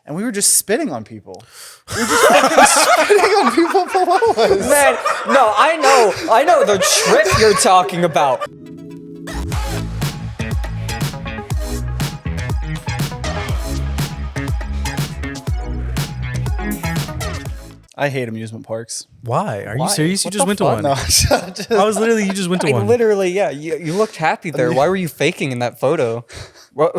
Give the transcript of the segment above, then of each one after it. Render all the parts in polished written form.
and we were just spitting on people. We were just fucking spitting on people below us. Man, no, I know the trip you're talking about. I hate amusement parks. Why? Are Why? you serious? You What just the went to fuck? one. No, I was literally, you just went to one. Literally, yeah. You looked happy there. Why were you faking in that photo?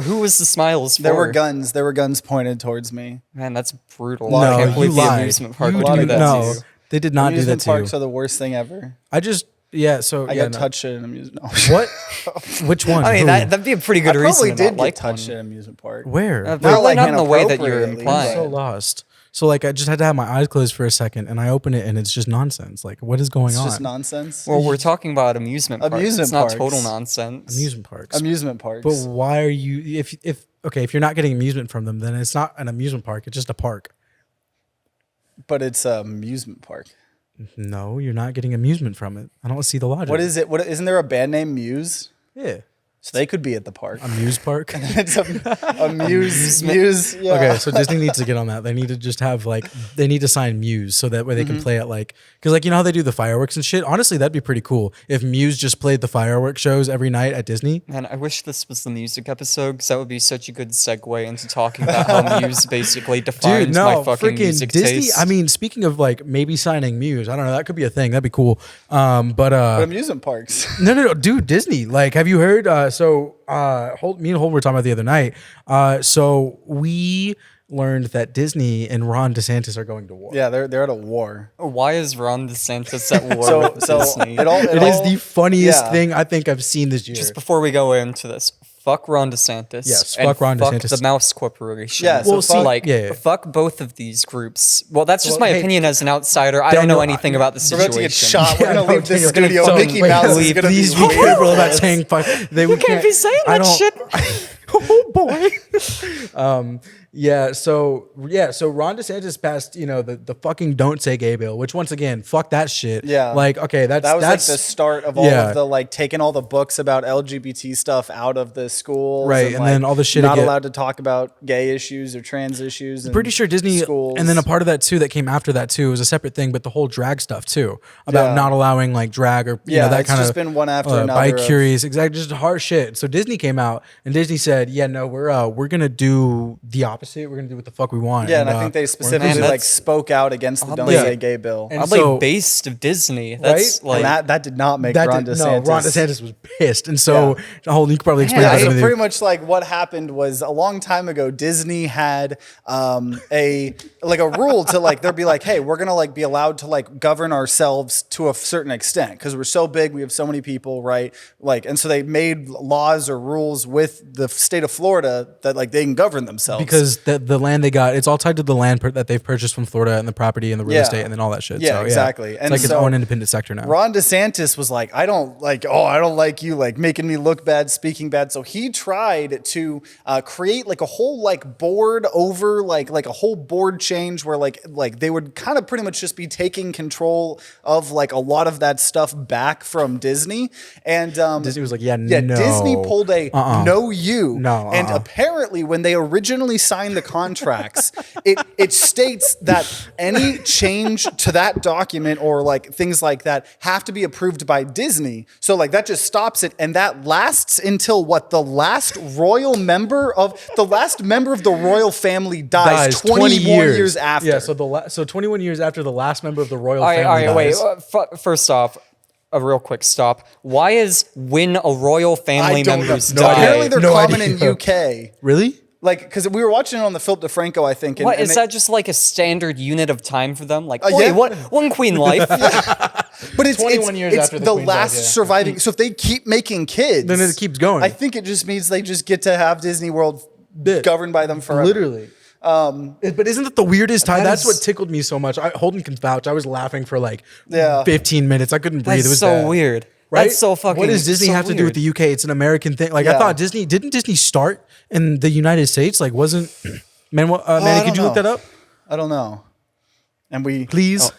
Who was the smiles for? there were guns. There were guns pointed towards me. Man, that's brutal. No, I can't you believe the lied. amusement park You would do do that no, to you. they did not do that Amusement to you. parks are the worst thing ever. I just, yeah, so, I yeah, got no. touched at an amusement. No. What? Which one? I mean, Who? that'd be a pretty I good reason probably to did not get like touched one. at an amusement park. Where? Probably like not in the way that you're inappropriately, implying. I'm so lost. So like I just had to have my eyes closed for a second and I open it and it's just nonsense. Like what is going It's on? just nonsense. Well, we're talking about amusement parks. Amusement It's not parks. total nonsense. Amusement parks. Amusement parks. But why are you if you're not getting amusement from them, then it's not an amusement park, it's just a park. But it's an amusement park. No, you're not getting amusement from it. I don't see the logic. What is it? What isn't there a band named Muse? Yeah. So they could be at the park. Amuse park? It's a Muse. Yeah. Okay, so Disney needs to get on that. They need to just have they need to sign Muse so that way they can play it because you know how they do the fireworks and shit? Honestly, that'd be pretty cool if Muse just played the fireworks shows every night at Disney. Man, I wish this was the music episode because that would be such a good segue into talking about how Muse basically defines Dude, no, my fucking freaking music Disney. taste. I mean, speaking of maybe signing Muse, I don't know. That could be a thing. That'd be cool. But amusement parks. No, dude, Disney. Have you heard? Me and Holt were talking about the other night. So we learned that Disney and Ron DeSantis are going to war. Yeah, they're at a war. Why is Ron DeSantis at war with Disney? It is the funniest thing I think I've seen this year. Just before we go into this, fuck Ron DeSantis. Yes, and fuck Ron DeSantis. the Mouse Corporation. Yeah, so Well, see, fuck both of these groups. Well, that's just my hey, opinion as an outsider. I don't know anything about the We're situation. about to get shot. We're Yeah, gonna no, leave this Daniel, studio. so Mickey wait, Mouse is gonna please be be careful about saying fuck. You can't be saying that shit. Oh boy. So Ron DeSantis passed, the fucking don't say gay bill, which once again, fuck that shit. Yeah. That was like the start of all of the taking all the books about LGBT stuff out of the schools. Right, and then all the shit not again. allowed to talk about gay issues or trans issues. I'm pretty sure Disney, schools. and then a part of that too that came after that too was a separate thing, but the whole drag stuff too about not allowing drag or that it's kind of just been one after another. Bi-curious, exactly, just hard shit. So Disney came out and Disney said, "Yeah, no, we're gonna do the opposite. We're gonna do what the fuck we want." Yeah, and I think they specifically spoke out against the don't say gay bill. And Oddly based of Disney. That's right? And that did not make Ron DeSantis. No, Ron DeSantis was pissed, and so you could probably explain that. So to pretty much what happened was a long time ago, Disney had a rule to they'll be hey, we're gonna be allowed to govern ourselves to a certain extent because we're so big, we have so many people, right? And so they made laws or rules with the state of Florida that they can govern themselves because the land they got, it's all tied to the land that they've purchased from Florida and the property and the real estate and then all that shit. Yeah, so, exactly. It's and its own independent sector now. Ron DeSantis was I don't like you making me look bad, speaking bad. So he tried to create a whole board over a whole board change where they would kind of pretty much just be taking control of a lot of that stuff back from Disney. And Disney was no. Disney pulled a no you. No. And apparently when they originally signed the contracts, it states that any change to that document or things like that have to be approved by Disney. So that just stops it, and that lasts until the last member of the royal family dies 21 years after. Yeah, so 21 years after the last member of the royal all family right, dies. wait. First off, a real quick stop. Why is when a royal family members die? Apparently they're common in idea. UK. Really? Because we were watching it on the Philip DeFranco, I think. What is that? Just a standard unit of time for them? yeah. One queen life. But it's 21 years it's after the the Queen last died, yeah. surviving. So if they keep making kids, Then it keeps going. I think it just means they just get to have Disney World governed by them forever. Literally. But isn't that the weirdest time? That's what tickled me so much. Holden can vouch. I was laughing for 15 minutes. I couldn't breathe. That's it was so bad. weird. Right? That's so fucking. What does Disney have to do with the UK? It's an American thing. I thought didn't Disney start in the United States? Wasn't Manny, could you look that up? I don't know. And we Please.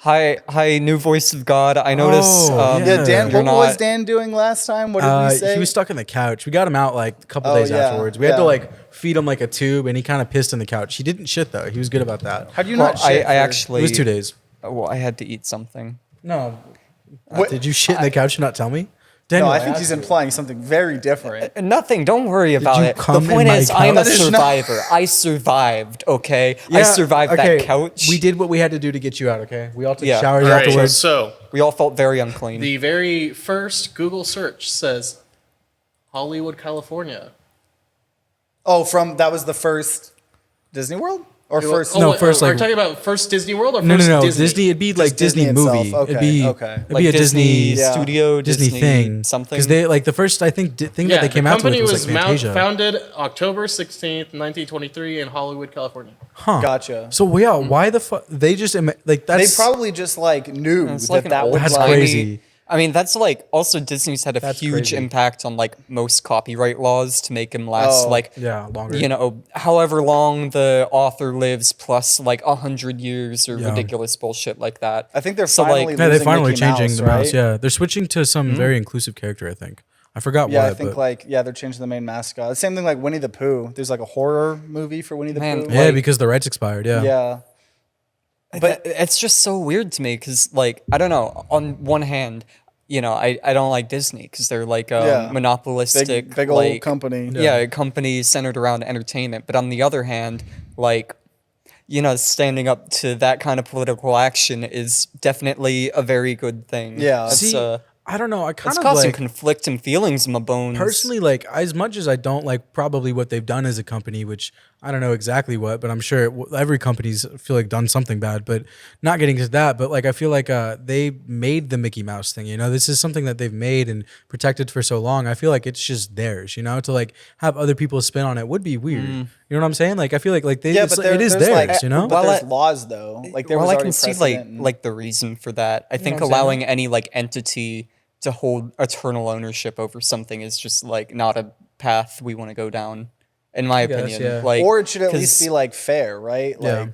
Hi, new voice of God. I notice. Oh, Yeah, Dan. you're What was not- Dan doing last time? What did we say? He was stuck in the couch. We got him out like a couple Oh, days yeah, afterwards. We had to yeah. like feed him like a tube, and he kind of pissed in the couch. He didn't shit though. He was good about that. How do you Well, not shit? I for- actually. It was 2 days. Well, I had to eat something. No. What- Did you shit in the couch and not tell me? No, Daniel, I think asked he's you. implying something very different. Nothing. Don't worry about you it. The come in point my is, I'm a couch? That is not- survivor. I survived. Okay, I survived that couch. We did what we had to do to get you out. Okay, we all took Yeah. showers All right, afterwards. so We all felt very unclean. the very first Google search says Hollywood, California. Oh, that was the first Disney World or first? No, first, Are like- you talking about first Disney World or No, first no, Disney? Disney. It'd be like Disney Disney movie. itself. It'd be Okay. It'd like be a Disney Disney studio, Disney thing something. because they like the first I think thing that they came the out with company was like Fantasia. founded October 16th, 1923 in Hollywood, California. Huh. Gotcha. So yeah, why the fuck they just like They that's probably just like knew It's like an that old would That's like, crazy. I mean, that's like also Disney's had a That's huge crazy. impact on like most copyright laws to make them last Oh. like yeah longer. you know however long the author lives plus like 100 years or Yeah. ridiculous bullshit like that. I think they're So, finally like- yeah, they're losing finally Mickey changing Mouse, the right? mouse. Yeah, they're switching to some very inclusive character. I think I forgot Yeah, what. I think but like they're changing the main mascot. Same thing like Winnie the Pooh. There's like a horror movie for Winnie the Man, Pooh. yeah, like- because the rights expired. Yeah. Yeah. But it's just so weird to me because like I don't know. On one hand, you know I don't like Disney because they're like a Yeah. monopolistic Big old like, company. Yeah, a company centered around entertainment. But on the other hand, like, you know, standing up to that kind of political action is definitely a very good thing. Yeah. It's, See, I don't know. I kind it's of causing like conflicting feelings in my bones. personally like as much as I don't like probably what they've done as a company, which I don't know exactly what, but I'm sure every company's feel like done something bad. But not getting to that, but like I feel like they made the Mickey Mouse thing. You know, this is something that they've made and protected for so long. I feel like it's just theirs. You know, to like have other people spin on it would be weird. You know what I'm saying? Like I feel like they Yeah, it's but like, it is there's theirs. like, you know, but Well, there's laws though. Like there was well, I already can see precedent and- like the reason for that. I think what I'm saying? allowing any like entity to hold eternal ownership over something is just like not a path we want to go down, in my guess, opinion. yeah. Like, or it should at least 'cause, be like fair, right? Yeah.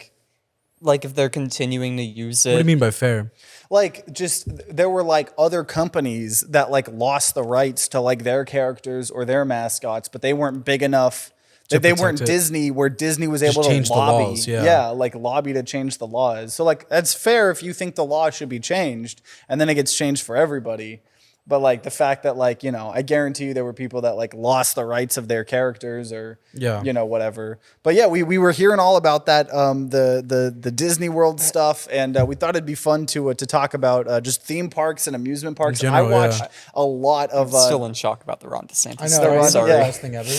like if they're continuing to use it. what do you mean by fair? Like just there were like other companies that like lost the rights to like their characters or their mascots, but they weren't big enough that they weren't protect it. Disney where Disney was able to change the lobby. laws, yeah. Like lobby to change the laws. So like that's fair if you think the law should be changed and then it gets changed for everybody. But like the fact that like, you know, I guarantee you there were people that like lost the rights of their characters or Yeah. you know, whatever. But yeah, we were hearing all about that the Disney World stuff, and we thought it'd be fun to talk about just theme parks and amusement parks. general, I watched yeah. a lot of Still in shock about the Ron DeSantis. I know, stuff, right? Sorry. Yeah. Best thing ever.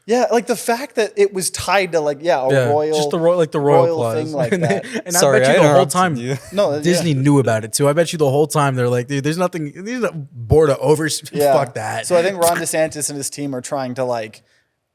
yeah, like the fact that it was tied to like a Yeah, royal just the royal clause thing like and that. and Sorry, I bet I you the whole interrupted time you. No, Disney knew about it too. I bet you the whole time they're like, dude, there's nothing. These are board of over. Fuck that. So I think Ron DeSantis and his team are trying to like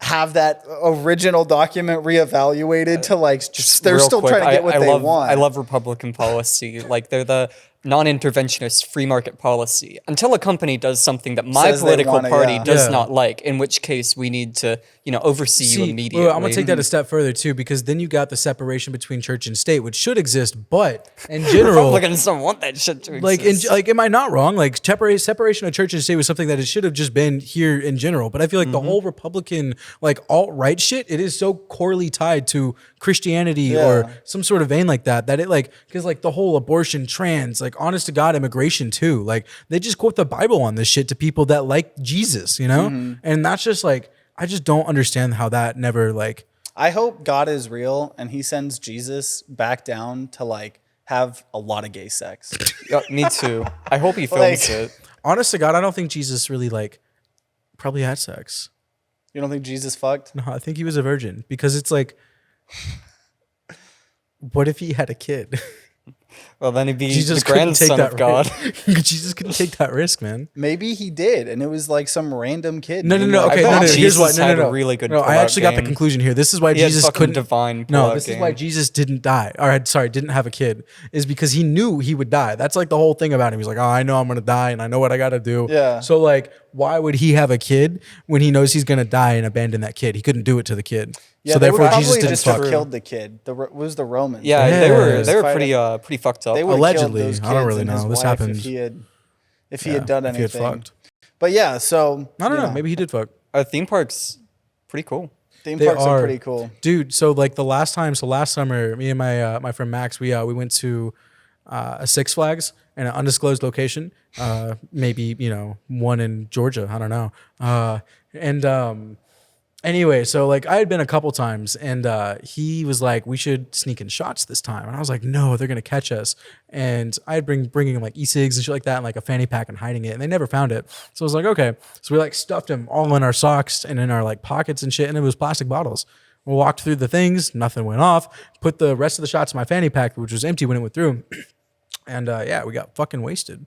have that original document reevaluated to like just they're Real still quick, trying to get what they love, want. I love Republican policy. Like they're the non-interventionist free market policy until a company does something that my Says they political wanna, party yeah. does Yeah. not like, in which case we need to, you know, oversee you immediately. I'm gonna take that a step further too, because then you got the separation between church and state, which should exist, but in general, Republicans don't want that shit to like, exist. am I not wrong? Like, separation of church and state was something that it should have just been here in general. But I feel like the whole Republican, like alt right shit, it is so corely tied to Christianity or some sort of vein like that it like because like the whole abortion, trans, like honest to God immigration too. Like they just quote the Bible on this shit to people that like Jesus, you know, and that's just like I just don't understand how that never like. I hope God is real and he sends Jesus back down to like have a lot of gay sex. Yeah, me too. I hope he films Like- it. Honest to God, I don't think Jesus really like probably had sex. You don't think Jesus fucked? No, I think he was a virgin because it's like, what if he had a kid? Well, then he'd be Jesus the couldn't take grandson that of God. risk. Jesus couldn't take that risk, man. Maybe he did, and it was like some random kid. No. named, like, Okay, bet no. Jesus Here's why. had No. a really good No, I pullout actually got the game. conclusion here. This is why He had Jesus fucking couldn't. divine No, pullout this is game. why Jesus didn't die. Or sorry, didn't have a kid. Is because he knew he would die. That's like the whole thing about him. He's like, oh, I know I'm gonna die, and I know what I gotta do. Yeah. So like, why would he have a kid when he knows he's gonna die and abandon that kid? He couldn't do it to the kid. Yeah, so they therefore, would Jesus probably didn't just have fuck. killed the kid. It was the Romans. Yeah, Yeah. they were Fighting. pretty fucked up? They would Allegedly. killed those I don't kids really and his know. This wife happened. if he had done if he anything. had fucked. But yeah, so I don't know. yeah, Maybe he did fuck. Theme parks, pretty cool. theme They parks are pretty cool. dude. So like the last time, so last summer, me and my friend Max, we went to a Six Flags in an undisclosed location. Maybe one in Georgia. I don't know. Anyway, so like I had been a couple times, and he was like, "We should sneak in shots this time," and I was like, "No, they're gonna catch us." And I had bringing like e-cigs and shit like that, and like a fanny pack and hiding it, and they never found it. So I was like, "Okay." So we like stuffed them all in our socks and in our like pockets and shit, and it was plastic bottles. We walked through the things, nothing went off. Put the rest of the shots in my fanny pack, which was empty when it went through, and we got fucking wasted.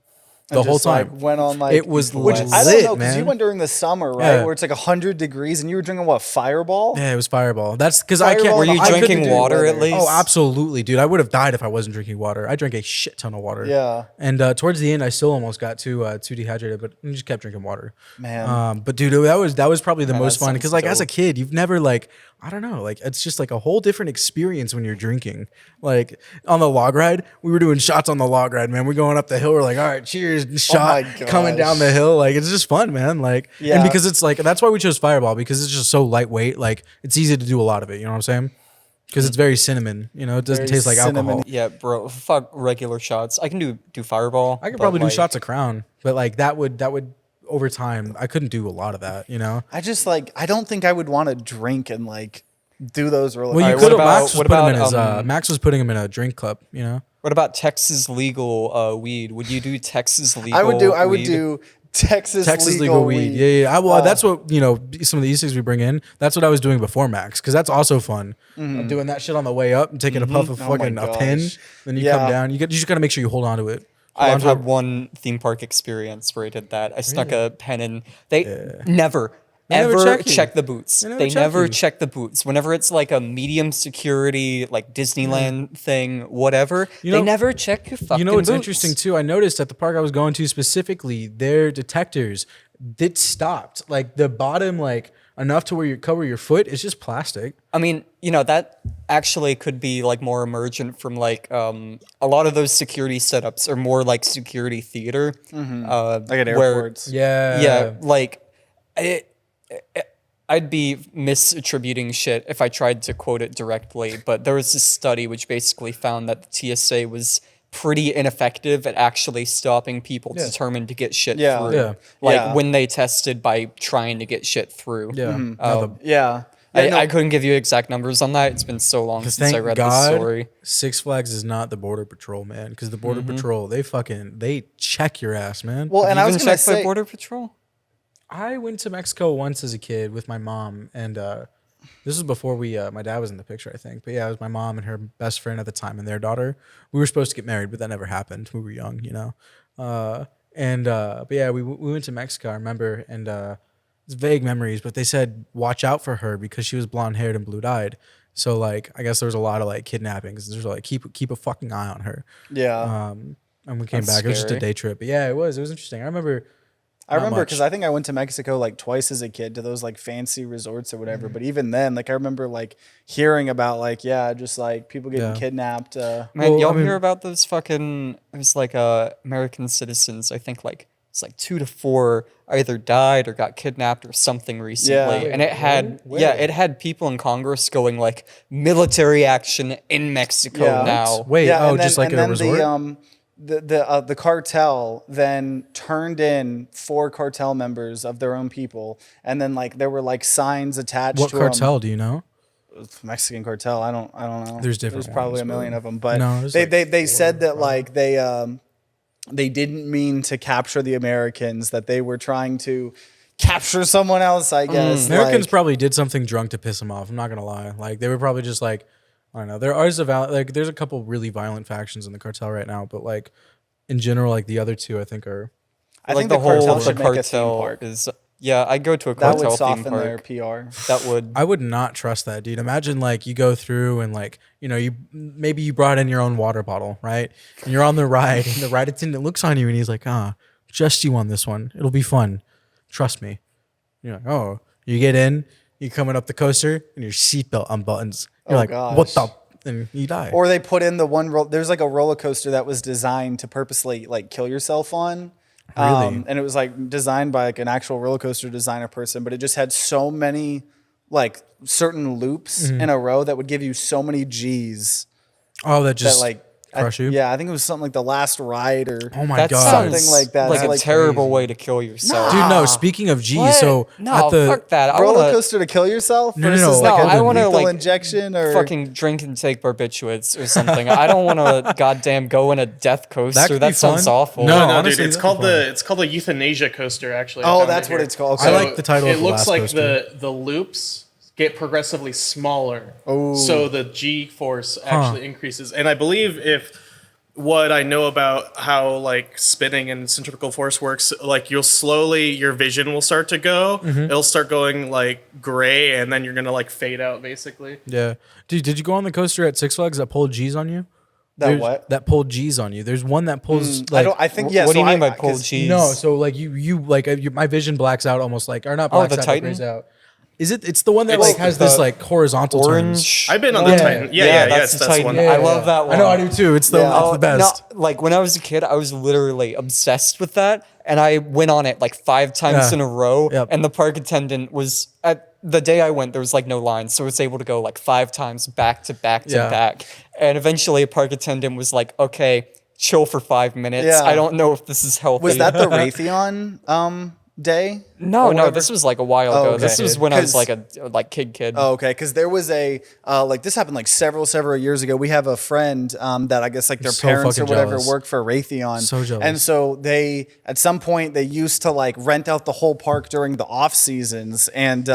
The And whole just, time like, went on like it was which lit, I don't know because man. you went during the summer, right? Yeah. Where it's like 100 degrees and you were drinking what, Fireball? Yeah, it was Fireball. That's because I can't. Fireball Were you I couldn't drinking do water at weather. least? Oh, absolutely, dude. I would have died if I wasn't drinking water. I drank a shit ton of water. Yeah. And towards the end, I still almost got too dehydrated, but I just kept drinking water. Man. But dude, that was probably the most that fun sounds because like as a dope. kid, you've never like I don't know, like it's just like a whole different experience when you're drinking. Like on the log ride, we were doing shots on the log ride, man. We're going up the hill. We're like, all right, cheers, shot, my coming down the gosh. hill. Like it's just fun, man. Like Yeah. and because it's like that's why we chose Fireball because it's just so lightweight. Like it's easy to do a lot of it. You know what I'm saying? Because it's very cinnamon. You know, it doesn't Very taste like alcohol. cinnamon-y. Yeah, bro. Fuck regular shots. I can do Fireball. I could but, probably do like, shots of Crown, but like that would over time I couldn't do a lot of that. You know. I just like I don't think I would want to drink and like do those really Well, you Alright, could what have. about- Max was what putting him in about, his. Max was putting him in a drink club. You know. What about Texas legal weed? Would you do Texas legal? I would weed? do Texas legal weed. Yeah. Well, that's what some of the e-cigs we bring in. That's what I was doing before Max, because that's also fun. I'm doing that shit on the way up and taking a puff of Oh my fucking a pin. gosh. Then you Yeah. come down. You just gotta make sure you hold on to it. I've had one theme park experience where I did that. I snuck a pen in. They never, never ever check you. check the boots. They never They check never you. check the boots. Whenever it's like a medium security, like Disneyland thing, whatever, know- they never check your fucking You know what's boots. interesting too? I noticed at the park I was going to specifically, their detectors that stopped like the bottom, like enough to where you cover your foot. It's just plastic. I mean, that actually could be like more emergent from like a lot of those security setups are more like security theater. like at where- airports. Yeah, like I'd be misattributing shit if I tried to quote it directly, but there was this study which basically found that the TSA was pretty ineffective at actually stopping people determined to get shit Yeah. through. Yeah. Like Yeah. when they tested by trying to get shit through. Yeah. Yeah. I couldn't give you exact numbers on that. It's been so long since I Thank read God, the story. Six Flags is not the Border Patrol, man. Because the Border Patrol, they check your ass, man. Well, and I was Even gonna checked by say, Border Patrol? I went to Mexico once as a kid with my mom, and this was before my dad was in the picture, I think. But yeah, it was my mom and her best friend at the time and their daughter. We were supposed to get married, but that never happened. We were young, you know. But yeah, we went to Mexico, I remember, and it's vague memories, but they said watch out for her because she was blonde haired and blue eyed. So like, I guess there was a lot of like kidnappings. There's like keep a fucking eye on her. yeah. And we came That's back. It was just a scary. day trip, but yeah, it was interesting. I remember. I remember much. because I think I went to Mexico like twice as a kid to those like fancy resorts or Mm-hmm. whatever. But even then, like I remember like hearing about like just like people getting Yeah. kidnapped. Man, Well, y'all I mean- hear about those fucking? It was like American citizens. I think like it's like 2 to 4 either died or got kidnapped or something recently, Yeah. and it had it had people in Congress going like military action in Mexico Yeah. now. Wait, Yeah, and just then- like and in a then resort? The cartel then turned in 4 cartel members of their own people, and then like there were like signs attached What to cartel do you know? Mexican cartel. I don't know. There's different There's probably ones, a million but- of them, but No, there's they like they said that like they didn't mean to capture the Americans, that they were trying to capture someone else, I guess. Americans like, probably did something drunk to piss them off. I'm not gonna lie. Like they were probably just like, I don't know. There's a couple really violent factions in the cartel right now, but like in general, like the other two, I think are. I like think the the whole cartel the should make a theme cartel park. is. Yeah, I'd go to a That cartel would theme soften their park. PR. That would. I would not trust that, dude. Imagine like you go through and like maybe you brought in your own water bottle, right? And you're on the ride, and the ride attendant looks on you and he's like, just you on this one. It'll be fun. Trust me. You're like, oh, you get in, you coming up the coaster, and your seatbelt unbuttons. You're Oh, like, what gosh. the and you die. Or they put in the one there's like a roller coaster that was designed to purposely like kill yourself on. Really? And it was like designed by like an actual roller coaster designer person, but it just had so many like certain loops in a row that would give you so many G's oh, that just that like crush you? Yeah, I think it was something like the last ride or Oh my That god. sounds Something like that. like It's a like terrible way to kill yourself. Dude, no, speaking of G, What? so no, at the fuck that. I roller wanna coaster to kill yourself No, no, versus no, like I a wanna, lethal like, injection or fucking drink and take barbiturates or something. I don't want to goddamn go in a death coaster. could That be sounds fun. awful. No, No, honestly, dude, it's that'd be called the euthanasia coaster. Actually, Oh, found that's it what here. it's called. I Okay. like the title It of the looks last like coaster. the loops get progressively smaller, Oh. so the G force actually increases. And I believe if what I know about how like spinning and centrifugal force works, like you'll slowly your vision will start to go. It'll start going like gray, and then you're gonna like fade out basically. Yeah. Dude, did you go on the coaster at Six Flags that pulled G's on you? That There's- what? That pulled G's on you. There's one that pulls I like don't. I think yeah. What do you so mean by 'cause- pulled G's? no, so like you like my vision blacks out almost like or not blacks the out, Titan? but grays out. Is it? It's the one that It's like has the this like horizontal turns. Orange. I've been on the Yeah. Titan. that's the that's Titan. one. Yeah. I love that one. I know I do too. It's the Yeah. it's the best. No, like when I was a kid, I was literally obsessed with that, and I went on it like 5 times Yeah. in a row. Yep. And the park attendant was at the day I went, there was like no line, so I was able to go like 5 times back to back to Yeah. back. And eventually, a park attendant was like, "Okay, chill for 5 minutes. Yeah. I don't know if this is healthy." Was that the Raytheon day? No, Or no, whatever? this was like a while Oh, ago. okay. This was when I was 'Cause- like a kid. Oh, okay, because there was a like this happened like several years ago. We have a friend that I guess like their So parents or fucking whatever jealous. worked for Raytheon. So jealous. And so they at some point they used to like rent out the whole park during the off seasons, and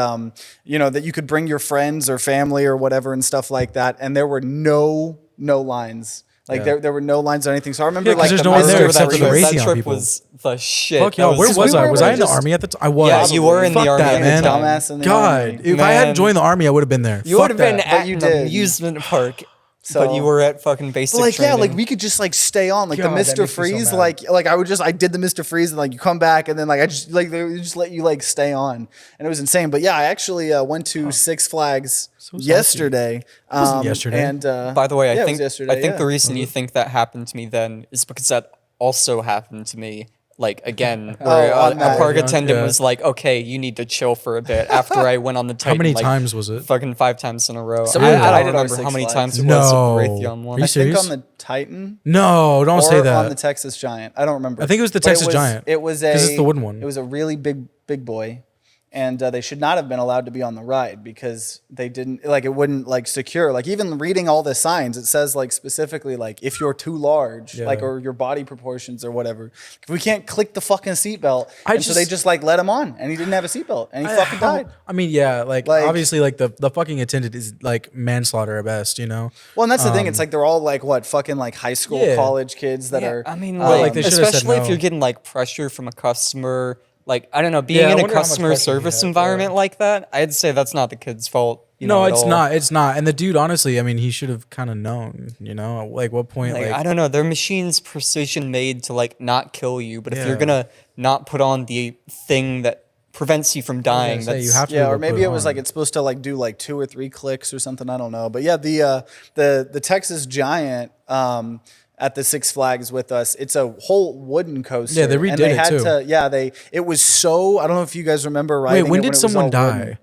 you know that you could bring your friends or family or whatever and stuff like that. And there were no lines. Like Yeah. there were no lines or anything. So I remember Yeah, 'cause like there's the no one most there of except that for the trip- That Raytheon trip people. was the shit. Fuck That y'all. Where was we I? were Was I in the just- army at the time? I was. Yeah, you were in Fuck the army that, at the man. time. Dumbass in the God, army. if I had Man. joined the army, I would have been there. You Fuck would have been that. at you an didn't. amusement park, So- but you were at fucking basic But like training. yeah, like we could just like stay on like God, the that Mr. makes me so Freeze. mad. like I did the Mr. Freeze and like you come back and then like I just like they would just let you like stay on and it was insane. But yeah, I actually went to Six Flags yesterday. wasn't yesterday. And By the way, yeah, I it think was yesterday, I think yeah. the reason you think that happened to me then is because that also happened to me. Like again, where on a that. park Yeah. attendant was like, "Okay, you need to chill for a bit." After I went on the Titan, How many like, times was it? Fucking 5 times in a row. So I, we I did don't our remember Six how many Flags. times it No. was with the Raytheon Are one. you I think serious? on the Titan No, don't or say that. on the Texas Giant. I don't remember. I think it was the But Texas Giant. It was 'Cause it's the wooden one. It was a really big boy. And they should not have been allowed to be on the ride because they didn't like it wouldn't like secure. Like even reading all the signs, it says like specifically like if you're too large, Yeah. like or your body proportions or whatever, we can't click the fucking seatbelt. I And so they just- just like let him on, and he didn't have a seatbelt, and he fucking died. I mean, yeah, like Like- obviously, like the fucking attendant is like manslaughter at best, you know. Well, and that's the thing. It's like they're all like what fucking like high school, Yeah. college kids that are. I mean, Well, like, like, they should've said especially if no. you're getting like pressure from a customer. Like I don't know, being Yeah, I in a wonder how much customer pressure he service had, environment like that, I'd say that's not the kid's fault. You know, No, at it's all. not. It's not. And the dude, honestly, I mean, he should have kind of known, you know, like what point, Like, like, I don't know, their machine's precision made to like not kill you, but if Yeah. you're gonna not put on the thing that prevents you from dying, say, that's you have to Yeah, be able or to maybe put it was on. like it's supposed to like do like 2 or 3 clicks or something. I don't know. But yeah, the Texas Giant at the Six Flags with us, it's a whole wooden coaster. Yeah, they and redid they it, had too. To, yeah, it was so. I don't know if you guys remember riding. Wait, when it did it was someone all die? wooden.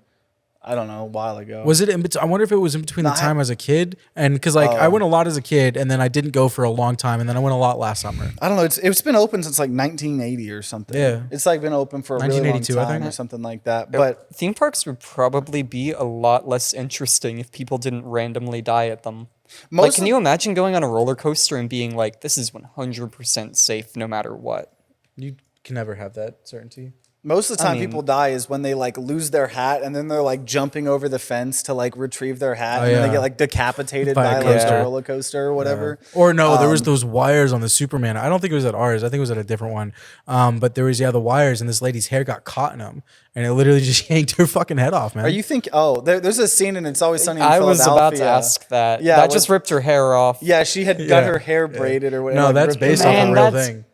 I don't know, a while ago. Was it in between? I wonder if it was in between the No, I- time as a kid and because like I went a lot as a kid and then I didn't go for a long time and then I went a lot last summer. I don't know. It's been open since like 1980 or something. Yeah. It's like been open for a really long 1982, I time think. or something like that. But theme parks would probably be a lot less interesting if people didn't randomly die at them. Like, Most can of- you imagine going on a roller coaster and being like, "This is 100% safe, no matter what"? You can never have that certainty. most of the time mean- people die is when they like lose their hat and then they're like jumping over the fence to like retrieve their hat Oh, and then yeah. they get like decapitated By a by like coaster. a roller coaster or whatever. Or no, there was those wires on the Superman. I don't think it was at ours. I think it was at a different one. But there was the wires, and this lady's hair got caught in them, and it literally just yanked her fucking head off, man. Are you think? Oh, there's a scene in It's Always Sunny in I Philadelphia. was about to ask that. Yeah, that when- just ripped her hair off. Yeah, she had got Yeah. her hair braided or whatever. No, like, that's ripped her based hair off Man, a real that's- thing.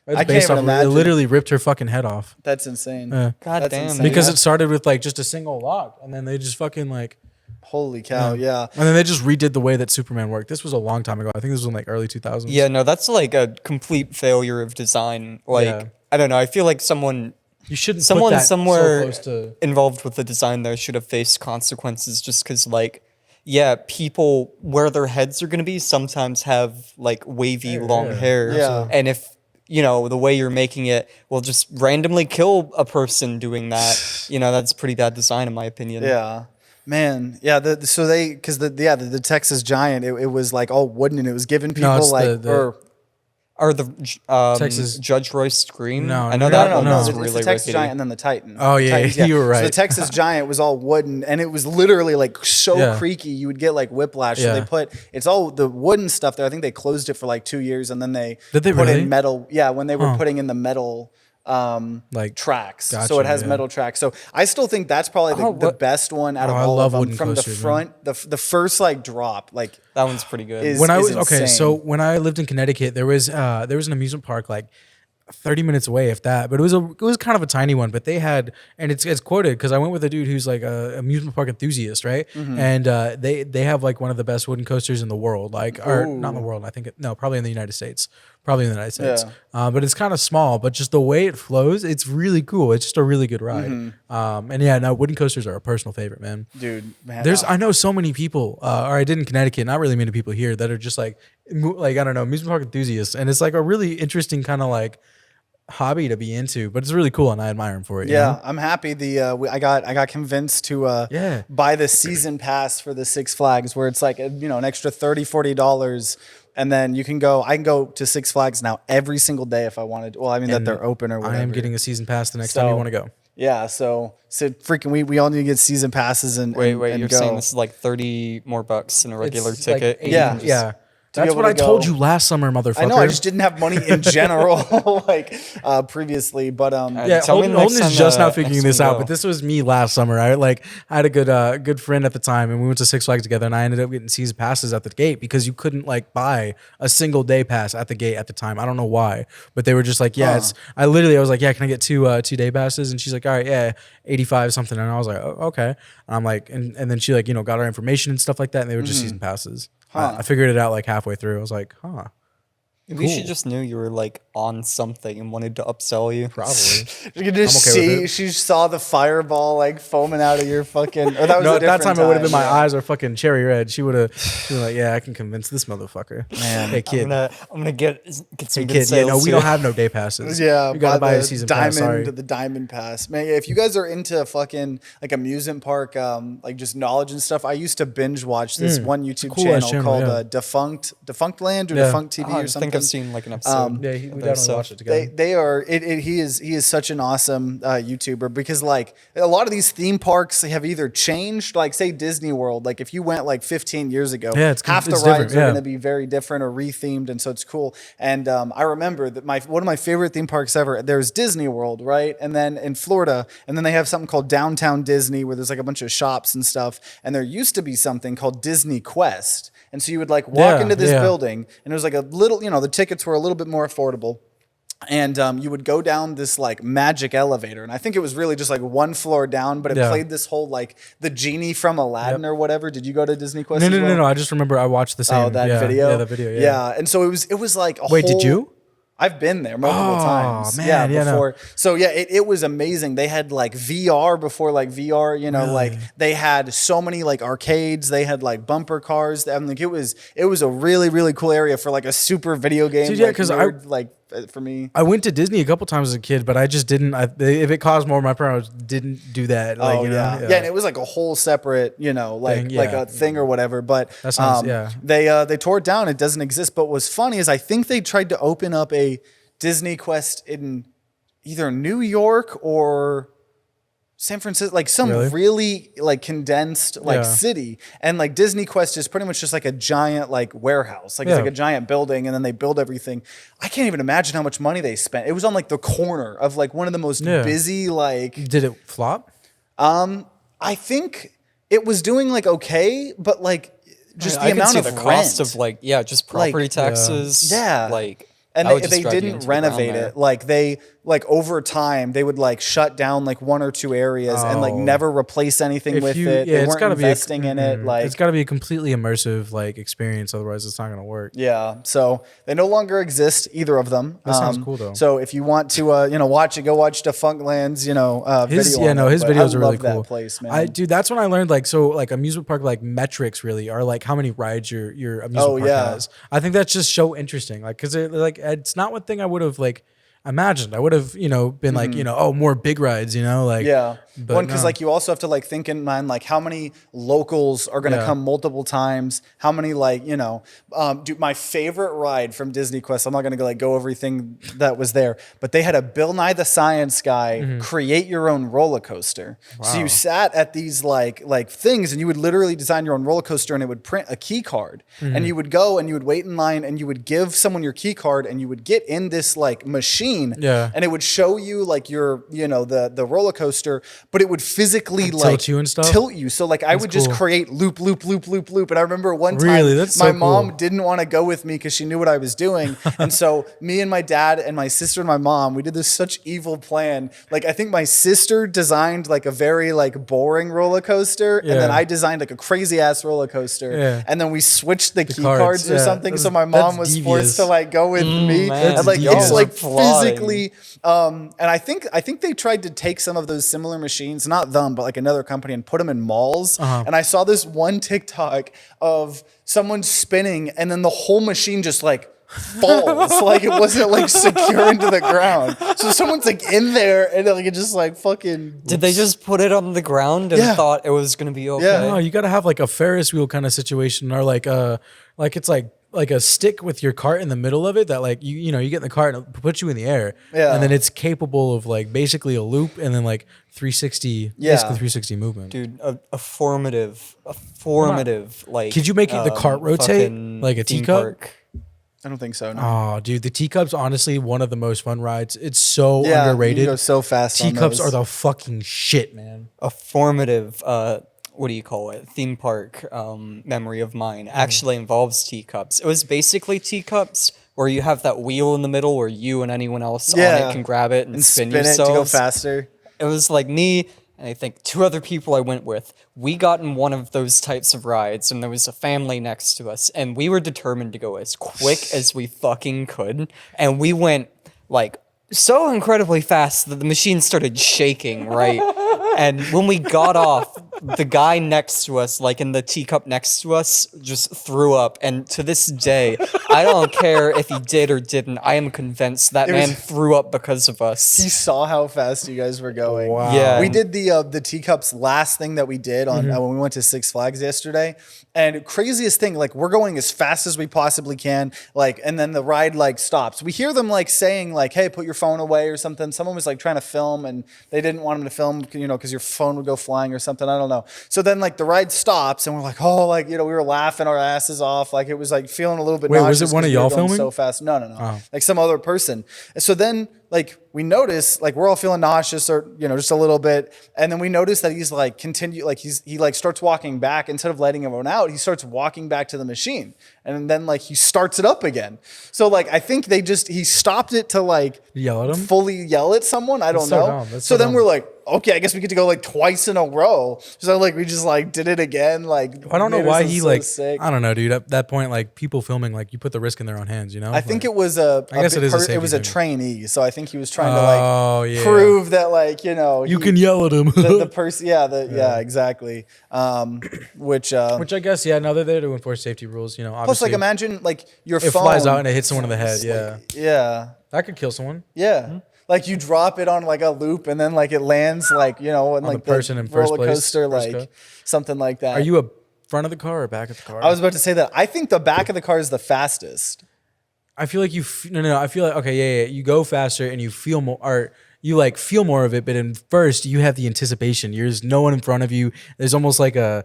That's I can't based even off. It imagine. literally ripped her fucking head off. That's insane. Yeah. God That's damn. insane. Because Yeah. it started with like just a single lock, and then they just fucking like Holy cow! Yeah. And then they just redid the way that Superman worked. This was a long time ago. I think this was in like early 2000s. Yeah, no, that's like a complete failure of design. Like, Yeah. I don't know. I feel like someone You shouldn't put someone that so somewhere close to. involved with the design there should have faced consequences just because, like, yeah, people where their heads are going to be sometimes have like wavy long hair. Yeah. And if, you know, the way you're making it will just randomly kill a person doing that, you know, that's pretty bad design in my opinion. Yeah. Man, yeah. The Texas Giant, it was like all wooden, and it was giving people it's like Or the Texas- Judge Royce Scream. No, I know no, that no, one no. was It's really the Texas rickety. Giant and then the Titan. Oh, The yeah, Titans, you were So the right. Texas Giant was all wooden, and it was literally like so Yeah. creaky you would get like whiplash. So Yeah. they put it's all the wooden stuff there. I think they closed it for like 2 years, and then they Did they put really? in metal. Yeah, when they were putting in the metal. Like, Tracks, so gotcha, it has yeah. metal tracks. So I still think that's probably the best one out of I all love of them. wooden From coasters, the front, the first like drop, like That one's pretty good. is When I is was okay, insane. so when I lived in Connecticut, there was an amusement park like 30 minutes away, if that. But it was kind of a tiny one. But they had, and it's quoted because I went with a dude who's like a amusement park enthusiast, right? Mm-hmm. And they have like one of the best wooden coasters in the world, like or not in the world. I think probably in the United States. Probably in the United States. Yeah. But it's kind of small, but just the way it flows, it's really cool. It's just a really good ride. And yeah, no, wooden coasters are a personal favorite, man. dude, man, I know so many people, or I did in Connecticut, not really many people here that are just like I don't know, amusement park enthusiasts, and it's like a really interesting kind of like hobby to be into, but it's really cool, and I admire them for it. you Yeah, know? I'm happy. I got convinced to Yeah. buy the season pass for the Six Flags, where it's like an extra $30-$40, and then I can go to Six Flags now every single day if I wanted. Well, I mean that they're open or whatever. I am getting a season pass the next time you want to go. Yeah, so freaking we all need to get season passes and Wait, and you're go. saying this is like 30 more bucks than a regular It's like ticket? 80 Yeah. yeah. To be That's able what to I told go. you last summer, motherfucker. I know, I just didn't have money in general, like previously, but Yeah, Tell me Holden, the next Holden is time, just now next figuring time this we out, go. but this was me last summer. I had a good friend at the time, and we went to Six Flags together, and I ended up getting season passes at the gate because you couldn't like buy a single day pass at the gate at the time. I don't know why, but they were just like, yeah, I was like, yeah, can I get two day passes? And she's like, all right, yeah, 85 something, and I was like, oh, okay. And I'm like, and then she like got our information and stuff like that, and they were just season passes. I figured it out like halfway through. I was like, huh. Maybe she just knew you were like on something and wanted to upsell you. Probably. you could just I'm okay with see it. she saw the fireball like foaming out of your fucking. Or that was No, a at that time different it would have been my yeah. eyes are fucking cherry red. She would have been like, yeah, I can convince this motherfucker. Man, hey kid, I'm gonna get some hey good kid. Yeah, sales no, we here. don't have no day passes. Yeah, you gotta buy a the season diamond, pass. Sorry. the diamond pass, man. If you guys are into fucking like amusement park, like just knowledge and stuff, I used to binge watch this one YouTube cool-ass channel, channel, called yeah. Defunct Land or Yeah. Defunct TV Oh, or I something. think I've seen like an episode. Yeah, we of definitely their stuff. watched it together. They are he is such an awesome YouTuber because like a lot of these theme parks have either changed, like say Disney World, like if you went like 15 years ago, Yeah, it's half the different, rides are yeah. going to be very different or rethemed, and so it's cool. And I remember that one of my favorite theme parks ever, there's Disney World, right? And then in Florida, and then they have something called Downtown Disney where there's like a bunch of shops and stuff, and there used to be something called Disney Quest. And so you would like walk Yeah, into this yeah. building, and it was like a little, the tickets were a little bit more affordable. And you would go down this like magic elevator, and I think it was really just like one floor down, but it Yeah. played this whole like the genie from Aladdin or whatever. Did you go to Disney Quest? No, as no, no, well? no. I just remember I watched the same. Oh, that yeah, video. Yeah, the video. Yeah. Yeah, and so it was like a Wait, whole, did you? I've been there multiple times. man, yeah, yeah, no. before. So yeah, it was amazing. They had like VR before like VR, like they had so many like arcades, they had like bumper cars. I mean, like it was a really, really cool area for like a super video game. Dude, yeah, like, 'cause nerd, like for me. I went to Disney a couple times as a kid, but I just didn't. If it cost more, my parents didn't do that. Like, Yeah, and it was like a whole separate, like Thing, like yeah. a thing or whatever. But That sounds- yeah. they tore it down. It doesn't exist. But what's funny is I think they tried to open up a Disney Quest in either New York or San Francisco, like some really like condensed like Yeah. city. And like Disney Quest is pretty much just like a giant like warehouse. Like it's Yeah. like a giant building, and then they build everything. I can't even imagine how much money they spent. It was on like the corner of like one of the most Yeah. busy like. Did it flop? I think it was doing like okay, but like just I the can amount see of the rent. cost of just property taxes. Yeah. Like And that would they just drive you didn't into the ground renovate there. it. Like like over time they would like shut down like 1 or 2 areas and like never replace anything with it. They weren't investing in it. Like it's got to be a completely immersive like experience, otherwise it's not going to work. Yeah, so they no longer exist, either of them. That sounds cool though. So if you want to watch it, go watch Defunctland's video. His videos are really cool. That place, man. Dude, that's when I learned like amusement park like metrics really are like how many rides your amusement park has. I think that's just so interesting, like because it's not one thing I would have like imagined. I would have been like more big rides, like But one, because like you also have to like think in mind like how many locals are going to come multiple times, how many dude, my favorite ride from Disney Quest, I'm not going to go everything that was there, but they had a Bill Nye the Science Guy create your own roller coaster. Wow. So you sat at these like things and you would literally design your own roller coaster and it would print a key card and you would go and you would wait in line and you would give someone your key card and you would get in this like machine and it would show you like your the roller coaster, but it would physically tilt you and stuff. Tilt you. So like I would just create loop. And I remember one time really? my mom didn't want to go with me because she knew what I was doing. And so me and my dad and my sister and my mom, we did this such evil plan. Like I think my sister designed like a very like boring roller coaster. And then I designed like a crazy ass roller coaster. Yeah. And then we switched the key cards or something. So my mom was forced to like go with me. And like it's like physically and I think they tried to take some of those similar machines, not them, but like another company, and put them in malls. And I saw this one TikTok of someone spinning and then the whole machine just like falls. Like it wasn't like secure into the ground. So someone's like in there and like it just like fucking. Did they just put it on the ground and thought it was going to be okay? Yeah. No, you got to have like a Ferris wheel kind of situation, or like it's like a stick with your cart in the middle of it that like you get in the cart and it puts you in the air, and then it's capable of like basically a loop and then like 360 basically 360 movement. Dude, a formative like. Could you make the cart rotate like a teacup? Park. I don't think so. No. Oh, dude, the teacup's honestly one of the most fun rides. It's so underrated. You go so fast. Teacups are the fucking shit, man. A formative what do you call it? Theme park memory of mine actually involves teacups. It was basically teacups where you have that wheel in the middle where you and anyone else on it can grab it and spin yourselves. It to go faster. It was like me and I think 2 other people I went with. We got in one of those types of rides and there was a family next to us and we were determined to go as quick as we fucking could. And we went like so incredibly fast that the machine started shaking, right? And when we got off, the guy next to us, like in the teacup next to us, just threw up. And to this day, I don't care if he did or didn't. I am convinced that man threw up because of us. He saw how fast you guys were going. Wow. Yeah. We did the teacups last thing that we did on when we went to Six Flags yesterday. And craziest thing, like we're going as fast as we possibly can, like, and then the ride like stops. We hear them like saying like, "Hey, put your phone away" or something. Someone was like trying to film and they didn't want him to film, because your phone would go flying or something. I don't know. So then like the ride stops and we're like, oh, like we were laughing our asses off, like it was like feeling a little bit. Wait, nauseous was it one of y'all filming? So fast? No. Like some other person. And so then like we notice like we're all feeling nauseous or just a little bit, and then we notice that he's like he like starts walking back. Instead of letting everyone out, he starts walking back to the machine, and then like he starts it up again. So like I think he stopped it to like yell at him, fully yell at someone. I don't know. So then we're like, okay, I guess we get to go like twice in a row. So like we just like did it again. Like I don't know why he like sick. I don't know, dude. At that point, like people filming, like you put the risk in their own hands. I think it was a trainee. So I think he was trying to like prove that like you can yell at him. the person, exactly. Which I guess now they're there to enforce safety rules. Obviously. Plus, like imagine like your phone flies out and it hits someone in the head. That could kill someone. Yeah. Mm-hmm. Like you drop it on like a loop and then like it lands like in on like the person in first roller place, coaster, like something like that. Are you a front of the car or back of the car? I was about to say that. I think the back of the car is the fastest. I feel like I feel like you go faster and you feel more, or you like feel more of it. But in first, you have the anticipation. There's no one in front of you. There's almost like a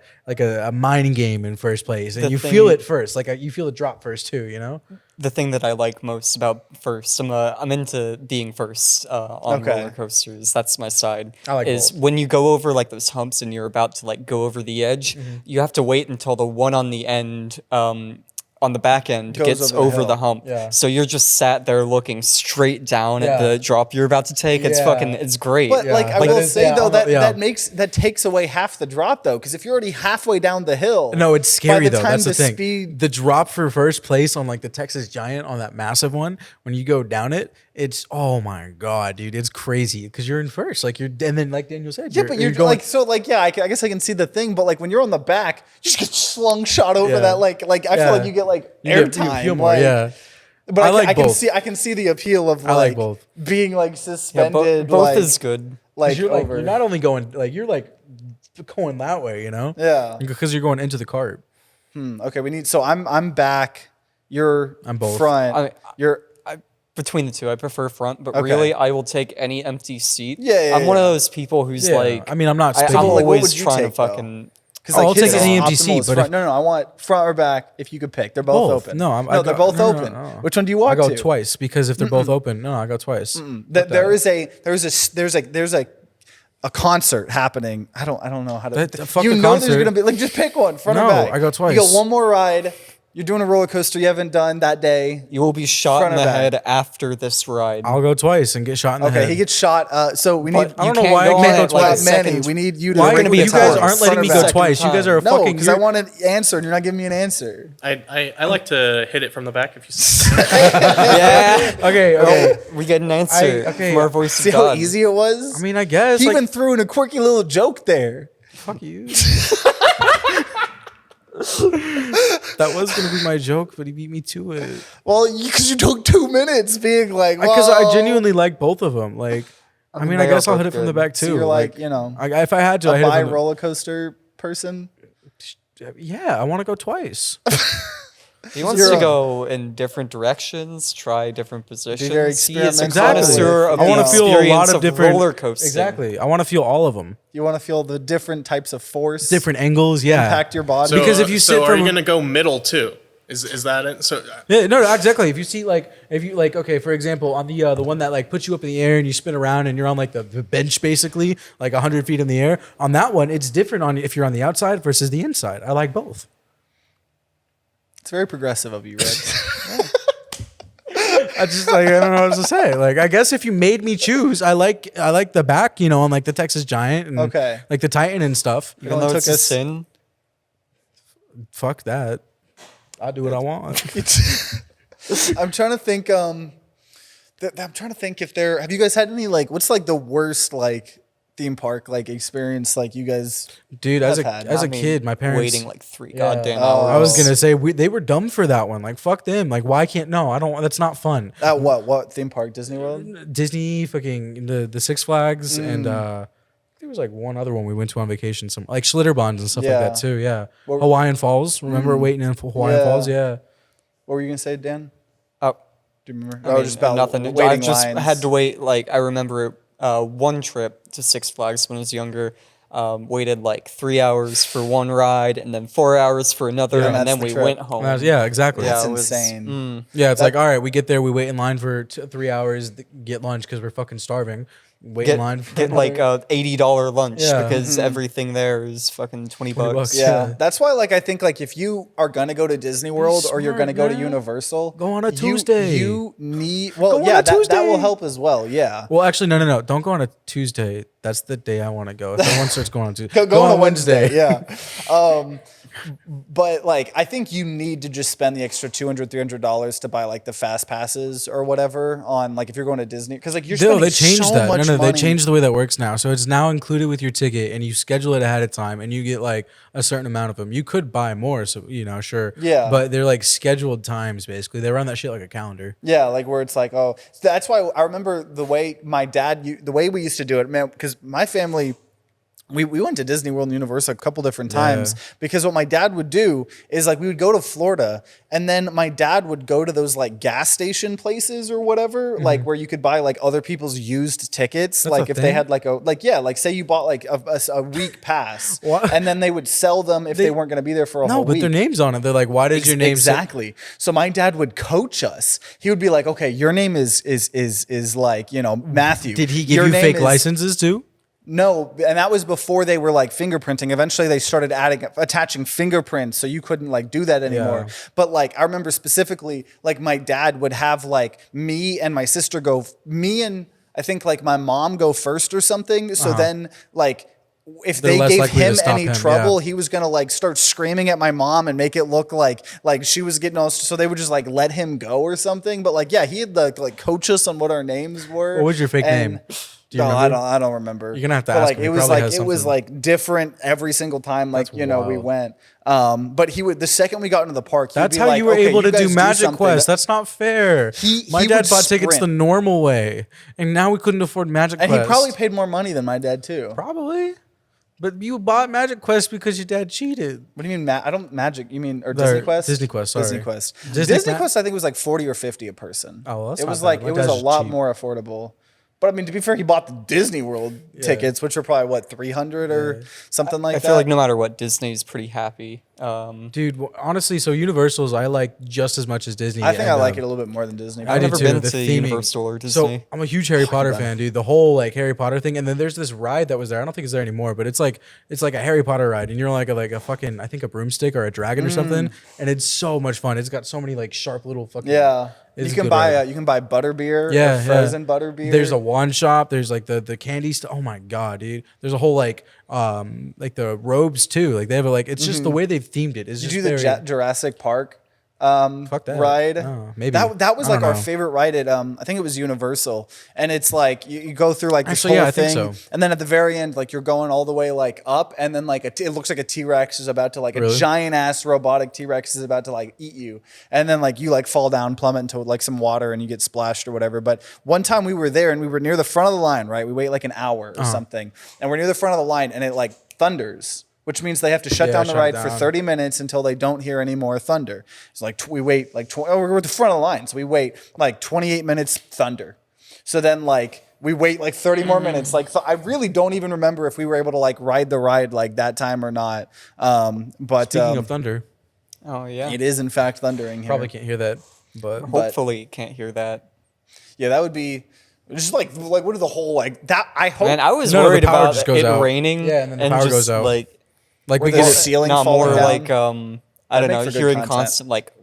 mining game in first place, and you feel it first. Like you feel it drop first too. The thing that I like most about first, I'm into being first on roller coasters. That's my side. I like is both. When you go over like those humps and you're about to like go over the edge, you have to wait until the one on the end on the back end Goes gets over the over hill. the hump. Yeah. So you're just sat there looking straight down at Yeah. the drop you're about to take. It's Yeah. fucking, it's great. But like I Like, will it is- say yeah, though I'm- yeah. that takes away half the drop though, because if you're already halfway down the hill, No, it's scary by the though. time That's the thing. speed, The drop for first place on like the Texas Giant on that massive one, when you go down it, it's oh my god, dude, it's crazy because you're in first. Like and then like Daniel said, yeah, but you're going like so like yeah, I guess I can see the thing, but like when you're on the back, you just get slung shot over Yeah. that like I Yeah. feel like you get like you get- you airtime, feel more, like, yeah. But I like I can both. see I can see the appeal of I like like both. being like Yeah, suspended. both like, is good. like You're like over. you're not only going like you're like going that way, you know? Yeah. Because you're going into the cart. Okay, we need. So I'm back. You're I'm both. front. You're Between the two, I prefer front, but Okay. really, I will take any empty seat. Yeah, I'm one of yeah. those people who's Yeah, like, I mean, I'm not I'm spitting. Like, what always would you trying take, to though? fucking. because I'll his take any empty optimal seat, is but front. if- No, I want front or back. If you could pick, they're both Both. open. No, they're both no, open. no. Which one do you walk I go to? twice because if they're both open, no, I go twice. There's a concert happening. I don't know how to. Fuck you the know there's concert. gonna be like just pick one, front or No, back. I go twice. You go one more ride. You're doing a roller coaster you haven't done that day. You will be shot Front in or the back? head after this ride. I'll go twice and get shot in the Okay, head. he gets shot. So we need. But I don't you know can't why I go can't on go it, twice. Manny, second- we need you to. Why? gonna be You guys twice. aren't letting Front or me go back? twice. You guys are No, fucking. because I want to answer and you're not giving me an answer. I like to hit it from the back if you. Yeah. Okay. We get an answer okay. from our voice See of how God. easy it was? I mean, I guess. he like, even threw in a quirky little joke there. fuck you. That was gonna be my joke, but he beat me to it. Well, because you took 2 minutes being like, Because I well, genuinely like both of them. Like, I mean, I they are guess I'll both hit it from the good. back too. So you're like, you know, if I had to, I a hit it bi from roller coaster person. Yeah, I want to go twice. He wants You're to on. go in different directions, try different positions. very He is a experimental. connoisseur of I the want to feel a experience lot of different roller coasters. Exactly. I want to feel all of them, You want to feel the different types of force, different angles. Yeah. impact your body. So, Because if you sit so are from- you gonna go middle too? Is that it? So Yeah, no, exactly. If you see if you okay, for example, on the one that like puts you up in the air and you spin around and you're on like the bench basically, like 100 feet in the air. On that one, it's different on if you're on the outside versus the inside. I like both. It's very progressive of you, Red. I just like I don't know what to say. Like I guess if you made me choose, I like the back, on like the Texas Giant and Okay. like the Titan and stuff. Even only though took it's a us- sin. Fuck that. I'll do what I want. I'm trying to think. I'm trying to think if there. Have you guys had any like? What's like the worst like theme park like experience like you guys? Dude, as I've a had. as I a mean, kid, my parents waiting like 3 Yeah. goddamn Oh, hours. I was gonna say they were dumb for that one. Like fuck them. Like why can't no? I don't. That's not fun. At what theme park? Disney World. Disney, fucking the Six Flags, and there was like one other one we went to on vacation. Some like Schlitterbahns and stuff like Yeah. that too. Yeah, What- Hawaiian Falls. Remember waiting in Hawaiian Yeah. Falls? Yeah. What were you gonna say, Dan? Oh, Do you remember? I mean, just about nothing. I waiting just lines. had to wait. Like I remember one trip to Six Flags when I was younger. Waited like 3 hours for one ride and then 4 hours for another, and that's then the we trip. went home. Yeah, exactly. Yeah, That's it was- insane. Yeah, it's like all right, we get there, we wait in line for 3 hours, get lunch because we're fucking starving. Wait in line for Get like a $80 lunch Yeah. because everything there is fucking 20 bucks. bucks. Yeah, Yeah. that's why. Like, I think like if you are gonna go to Disney World or you're smart, gonna go to man. Universal, Go on a Tuesday. You need Go on yeah, a that will Tuesday. help as well. Yeah, Well, actually, no. Don't go on a Tuesday. That's the day I want to go. If everyone starts going on Tuesday, go on a Wednesday. Yeah. But like, I think you need to just spend the extra $200, $300 to buy like the fast passes or whatever on like if you're going to Disney because like you're No, spending they changed so that. much No, money. they changed the way that works now. So it's now included with your ticket, and you schedule it ahead of time, and you get like a certain amount of them. You could buy more, so sure. Yeah. But they're like scheduled times basically. They run that shit like a calendar. Yeah, like where it's like, oh, that's why I remember the way my dad, the way we used to do it, man, because my family, we went to Disney World and Universal a couple different times because what my dad would do is like we would go to Florida and then my dad would go to those like gas station places or whatever, like where you could buy like other people's used tickets. That's like a if they thing? had like like say you bought like a week pass What? and then they would sell them if they weren't going to be there for a No, whole but week. their name's on it. They're like, why does your name say- Exactly. So my dad would coach us. He would be like, "Okay, your name is like Matthew." Did he give Your you name fake is- licenses too? No, and that was before they were like fingerprinting. Eventually they started attaching fingerprints, so you couldn't like do that anymore. Yeah. But like I remember specifically, like my dad would have like me and my sister go, me and I think like my mom go first or something. So then like if They're they less gave likely to him stop any him, trouble, yeah. he was gonna like start screaming at my mom and make it look like she was getting all. So they would just like let him go or something. But like yeah, he had like coach us on what our names were. What was your fake name? Do you remember? I don't remember. You're gonna have to but ask like him. it He was probably like has it was something. like different every single time. Like That's we wild. went. But he would the second we got into the park. He'd That's be how like, you were "Okay, able to guys do Magic something Quest. that-" That's not fair. My he dad would bought tickets the sprint. normal way, and now we couldn't afford Magic And Quest. he probably paid more money than my dad too. Probably. But you bought Magic Quest because your dad cheated. What do you mean? I don't Magic. You mean or Or Disney Quest? Disney Quest, sorry. Disney Quest. Disney Disney Ma- Quest. I think was like 40 or 50 a person. Oh, well, that's it not was bad. like My it was dad's a just lot cheap. more affordable. But I mean, to be fair, he bought the Disney World tickets, which are probably what 300 or something like I that. feel like no matter what, Disney's pretty happy. Dude, honestly, so Universal's I like just as much as Disney. I think and, I like it a little bit more than Disney. I I've do never too, been the to theming. Universal or So Disney. I'm a huge Harry Potter fan, dude. The whole like Harry Potter thing, and then there's this ride that was there. I don't think it's there anymore, but it's like a Harry Potter ride, and you're like a fucking I think a broomstick or a dragon or something, and it's so much fun. It's got so many like sharp little fucking Yeah. It's You a can good buy ride. you can buy butterbeer, yeah, frozen butterbeer. There's a wand shop. There's like the candy stuff. Oh my god, dude. There's a whole like the robes too. Like they have it's just the way they've themed it. Is Did just you do the very, Jurassic Park fuck that ride? Oh, maybe that was I like don't our know. favorite ride at I think it was Universal, and it's like you go through like this Actually, yeah, whole I think thing, so. and then at the very end like you're going all the way like up, and then like it looks like a T-Rex is about to like a Really? giant ass robotic T-Rex is about to like eat you, and then like you like fall down, plummet into like some water, and you get splashed or whatever. But one time we were there and we were near the front of the line, right? We wait like an hour or something, and we're near the front of the line, and it like thunders. Which means they have to shut Yeah, down the shut it ride for down. 30 minutes until they don't hear any more thunder. It's like we wait like we're at the front of the line, so we wait like 28 minutes thunder. So then like we wait like 30 more minutes. Like I really don't even remember if we were able to like ride the ride like that time or not. But Speaking of thunder, Oh yeah. it is in fact thundering here. probably can't hear that, but Hopefully, can't hear that. Yeah, that would be just like what are the whole like that? I hope. Man, I was No, the worried power about just goes it out. raining. Yeah, and then the power just, goes out. Like like we the get it. ceiling not more falling down. like I don't That'd know, make for good hearing content. constant like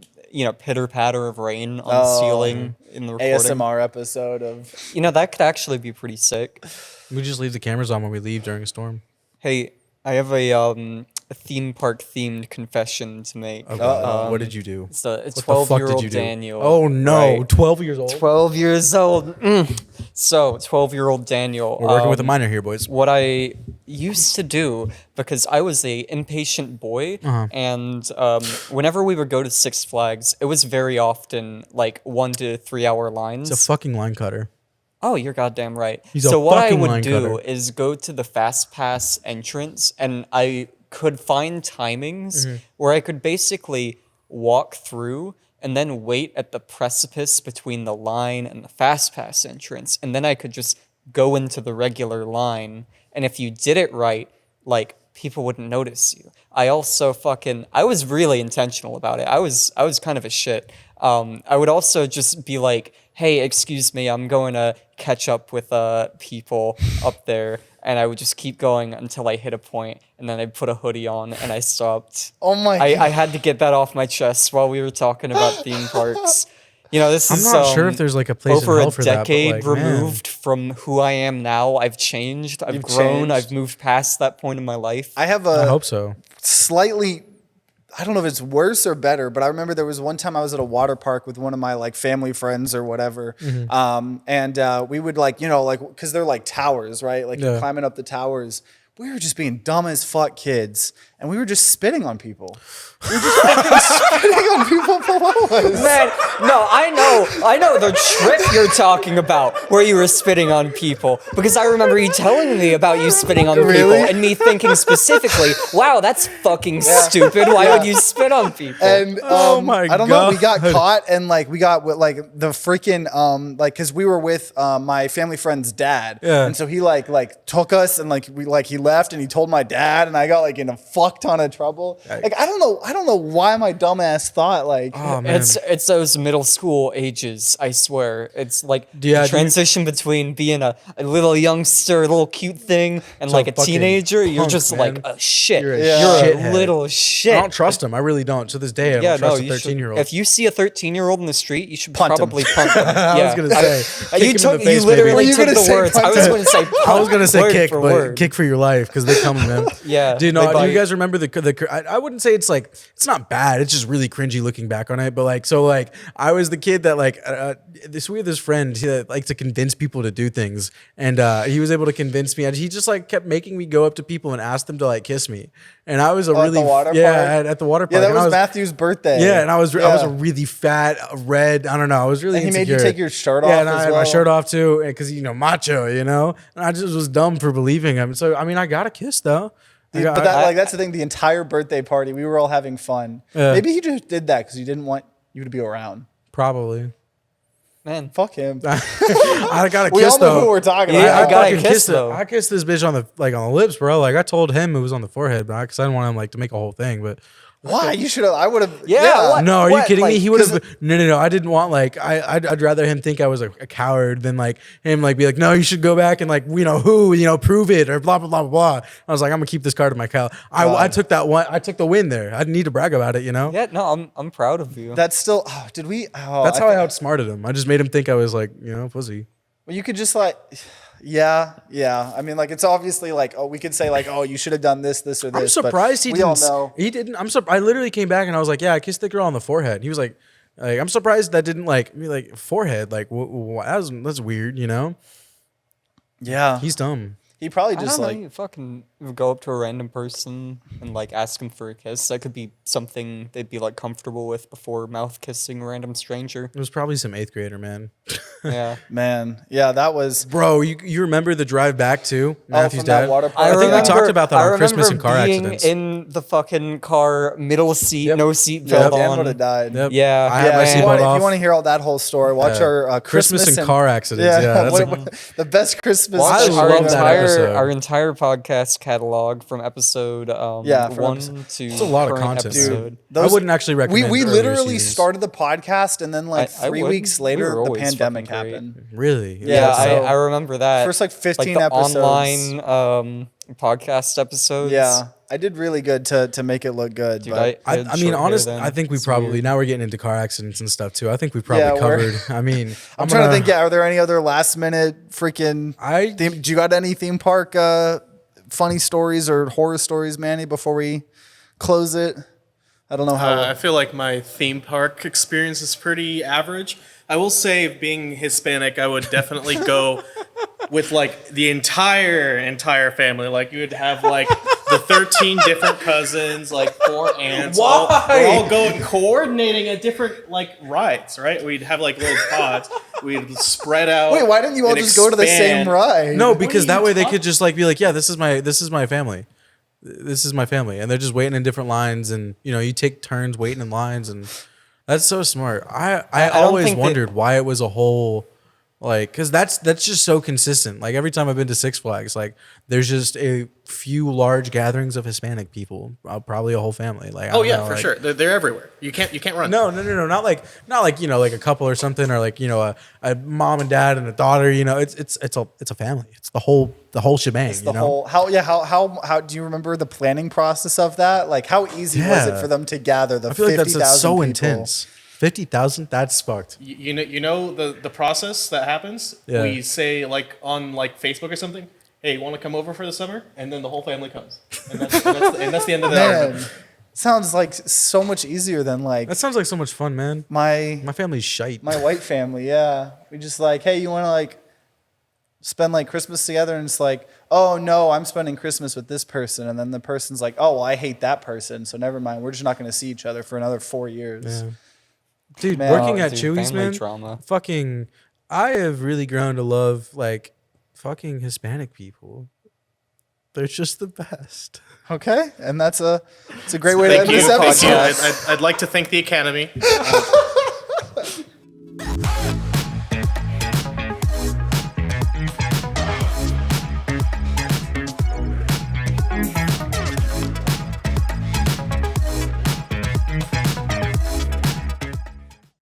pitter patter of rain on the ceiling in the recording. ASMR episode of That could actually be pretty sick. We just leave the cameras on when we leave during a storm. Hey, I have a theme park themed confession to make. What did you do? It's a What the fuck 12-year-old did you do? Daniel. Oh no, right? 12 years old. 12 years old. So, 12-year-old Daniel. We're working with a minor here, boys. What I used to do, because I was a impatient boy, and whenever we would go to Six Flags, it was very often like 1 to 3 hour lines. It's a fucking line cutter. Oh, you're goddamn right. He's a So what I fucking would line do cutter. is go to the Fast Pass entrance, and I could find timings Mm-hmm. where I could basically walk through and then wait at the precipice between the line and the Fast Pass entrance, and then I could just go into the regular line. And if you did it right, like people wouldn't notice you. I also I was really intentional about it. I was kind of a shit. I would also just be like, hey, excuse me, I'm going to catch up with people up there. And I would just keep going until I hit a point, and then I'd put a hoodie on, and I stopped. Oh my I God. had to get that off my chest while we were talking about theme parks. This I'm is not sure if there's like a place over in hell a for that. But decade like, man. removed from who I am now. I've changed. I've You've grown. changed. I've moved past that point in my life. I have I a hope so. slightly I don't know if it's worse or better, but I remember there was one time I was at a water park with one of my like family friends or whatever. And we would like, cause they're like towers, right? Like you're Yeah. climbing up the towers. We were just being dumb as fuck kids. And we were just spitting on people. We were just fucking spitting on people below us. Man, no, I know the trip you're talking about where you were spitting on people, because I remember you telling me about you spitting on Really? people and me thinking specifically, wow, that's fucking stupid. Why would you spit on people? And Oh my I don't know. We got God. caught, and like we got with like the freaking because we were with my family friend's dad, Yeah. and so he like took us, and like he left, and he told my dad, and I got like in a fuck ton of trouble. Like I don't know why my dumbass thought like Oh man. It's those middle school ages, I swear. It's like Yeah, the transition between being a little youngster, a little cute thing, and So like a fucking teenager. You're punk, just man. like a shit. You're a You're shithead. a little shit. I don't trust him. I really don't. To this day, I don't trust a you should- 13-year-old. If you see a 13-year-old in the street, you should Punt him. probably punt them. I was gonna say, You kick him in the face, you literally Were you took gonna the say words. I punt was him? going to say punt. I was gonna say word kick, for but word. kick for your life because they coming, man. Yeah, dude. they No, do bite. you guys remember I wouldn't say it's like it's not bad. It's just really cringy looking back on it. But like, so like, I was the kid that like we had this friend that liked to convince people to do things, and he was able to convince me, and he just like kept making me go up to people and ask them to like kiss me, and I was a at really the water park? at the water park. Yeah, that and I was Matthew's birthday. Yeah, and I was Yeah. a really fat, red. I don't know. I was really. And he made you insecure. take your shirt Yeah, off and I as had my well? shirt off too, because macho, and I just was dumb for believing him. So I mean, I got a kiss though. But that's the thing. The entire birthday party, we were all having fun. Yeah. Maybe he just did that because he didn't want you to be around. Probably. Man, Fuck him. I got a We kiss all know though. who we're talking Yeah, about. I got a fucking kiss, kissed though. I kissed this bitch on the lips, bro. Like I told him it was on the forehead, but because I didn't want him like to make a whole thing. But Why? You should have. I would have. Yeah, what? no, are you kidding me? Like, He would 'cause have. No. I didn't want like I'd rather him think I was a coward than like him like be like, no, you should go back and like prove it or blah blah blah blah blah. I was like, I'm gonna keep this card in my cal. I took that one. I took the win there. I didn't need to brag about it. yeah, no, I'm proud of you. That's still. Oh, did we? Oh, That's how I outsmarted him. I just made him think I was like pussy. Well, you could just like. Yeah. I mean, like it's obviously like we could say like you should have done this or this. I'm surprised he we didn't. all know. He didn't. I literally came back and I was like, yeah, I kissed the girl on the forehead. He was like I'm surprised that didn't like be like forehead. Like that's weird. Yeah. He's dumb. He probably I just don't know, like. you fucking go up to a random person and like ask them for a kiss. That could be something they'd be like comfortable with before mouth kissing a random stranger. It was probably some 8th grader, man. Yeah. Man, yeah, that was. Bro, you remember the drive back too? Matthew's from that dad. water park? I think we talked about that on Christmas and car being accidents. in the fucking car, middle seat, no seat Yeah, belt Dan on. would have died. Yep. Yeah. I had Yeah, my if you, seatbelt want, if off. you want to hear all that whole story, watch our Christmas and car accidents. Yeah, that's the best Christmas. Watch I show love that episode. our entire podcast catalog from episode from 1 episode- to It's a lot of current content, episode. dude. I wouldn't actually recommend. We earlier literally seasons. started the podcast, and then like I 3 would. weeks We later, were the always pandemic fucking great. Mm-hmm. Really? Yeah, so I remember that. first like 15 the episodes. online podcast episodes. Yeah, I did really good to make it look good. Dude, but I had I mean, short hair honestly, then. I think we It's probably weird. now we're getting into car accidents and stuff too. I think we probably Yeah, we're- covered. I mean, I'm trying to think. Yeah, are there any other last minute freaking? Do you got any theme park funny stories or horror stories, Manny? Before we close it, I don't know how. I feel like my theme park experience is pretty average. I will say, being Hispanic, I would definitely go with like the entire family. Like you would have like the 13 different cousins, like 4 aunts. We're all going coordinating at different like rides, right? We'd have like little pods. We'd spread out. Wait, why didn't you all and just go to the same expand. ride? no, What because are that you way they talking- could just like be like, yeah, this is my family. This is my family, and they're just waiting in different lines, and you take turns waiting in lines, and that's so smart. I don't always think that- wondered why it was a whole like because that's just so consistent. Like every time I've been to Six Flags, like there's just a few large gatherings of Hispanic people, probably a whole family. Like I Oh don't yeah, know, for like- sure. They're everywhere. You can't run. No, not like like a couple or something, or like a mom and dad and a daughter. It's a family. It's the whole shebang. The whole how do you remember the planning process of that? Like how easy was it Yeah. for them to gather the I feel like 50,000 that's so people? intense. 50,000. That's fucked. You know the process that happens. Yeah. We say like on like Facebook or something. Hey, you want to come over for the summer? And then the whole family comes, and that's the end of the Man, argument. sounds like so much easier than like That sounds like so much fun, man. my My family's shite. white family. Yeah, we just like, hey, you want to like spend like Christmas together, and it's like, oh no, I'm spending Christmas with this person, and then the person's like, oh well, I hate that person, so never mind. We're just not going to see each other for another 4 years. Yeah. Dude, Man. working Oh, at dude, Chewy's, family man. drama. Fucking, I have really grown to love like fucking Hispanic people. They're just the best. Okay, and it's a great way to Thank end you. this Thank you. episode. I'd like to thank the Academy.